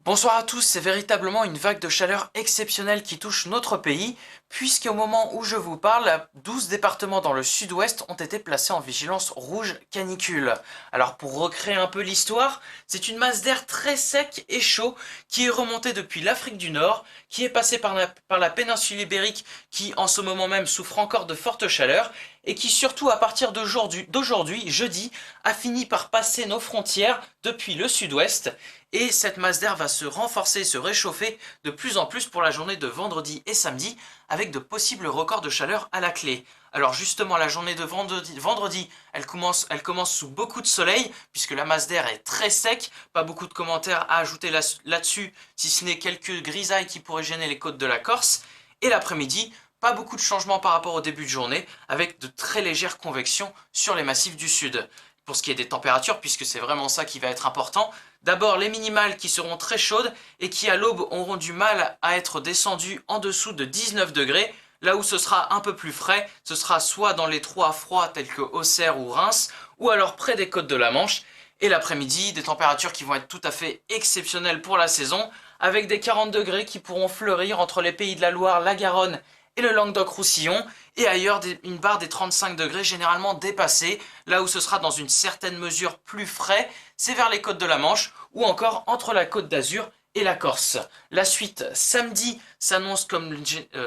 Bonsoir à tous, c'est véritablement une vague de chaleur exceptionnelle qui touche notre pays, puisqu'au moment où je vous parle, 12 départements dans le sud-ouest ont été placés en vigilance rouge canicule. Alors pour recréer un peu l'histoire, c'est une masse d'air très sec et chaud qui est remontée depuis l'Afrique du Nord, qui est passée par la péninsule ibérique qui en ce moment même souffre encore de forte chaleur, et qui surtout à partir d'aujourd'hui, jeudi, a fini par passer nos frontières depuis le sud-ouest. Et cette masse d'air va se renforcer, se réchauffer de plus en plus pour la journée de vendredi et samedi, avec de possibles records de chaleur à la clé. Alors justement, la journée de vendredi, elle commence sous beaucoup de soleil, puisque la masse d'air est très sec, pas beaucoup de commentaires à ajouter là-dessus, si ce n'est quelques grisailles qui pourraient gêner les côtes de la Corse. Et l'après-midi, pas beaucoup de changements par rapport au début de journée, avec de très légères convections sur les massifs du sud. Pour ce qui est des températures, puisque c'est vraiment ça qui va être important, d'abord les minimales qui seront très chaudes et qui à l'aube auront du mal à être descendues en dessous de 19 degrés. Là où ce sera un peu plus frais, ce sera soit dans les trois froids tels que Auxerre ou Reims, ou alors près des côtes de la Manche. Et l'après-midi, des températures qui vont être tout à fait exceptionnelles pour la saison, avec des 40 degrés qui pourront fleurir entre les pays de la Loire, la Garonne et le Languedoc-Roussillon, et ailleurs une barre des 35 degrés généralement dépassée. Là où ce sera dans une certaine mesure plus frais, c'est vers les côtes de la Manche, ou encore entre la Côte d'Azur et la Corse. La suite, samedi, s'annonce comme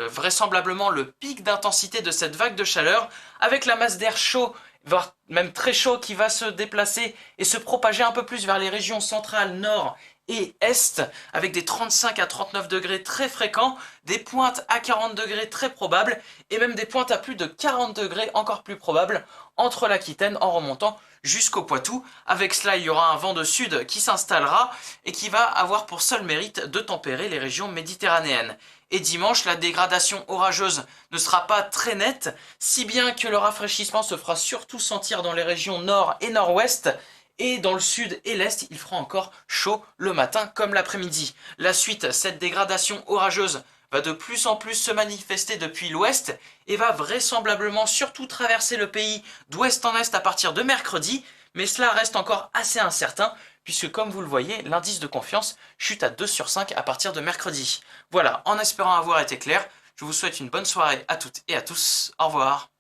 vraisemblablement le pic d'intensité de cette vague de chaleur, avec la masse d'air chaud, voire même très chaud, qui va se déplacer et se propager un peu plus vers les régions centrales, nord et est, avec des 35 à 39 degrés très fréquents, des pointes à 40 degrés très probables, et même des pointes à plus de 40 degrés encore plus probables, entre l'Aquitaine en remontant jusqu'au Poitou. Avec cela, il y aura un vent de sud qui s'installera et qui va avoir pour seul mérite de tempérer les régions méditerranéennes. Et dimanche, la dégradation orageuse ne sera pas très nette, si bien que le rafraîchissement se fera surtout sentir dans les régions nord et nord-ouest, et dans le sud et l'est, il fera encore chaud le matin comme l'après-midi. La suite, cette dégradation orageuse va de plus en plus se manifester depuis l'ouest et va vraisemblablement surtout traverser le pays d'ouest en est à partir de mercredi, mais cela reste encore assez incertain puisque comme vous le voyez, l'indice de confiance chute à 2 sur 5 à partir de mercredi. Voilà, en espérant avoir été clair, je vous souhaite une bonne soirée à toutes et à tous. Au revoir.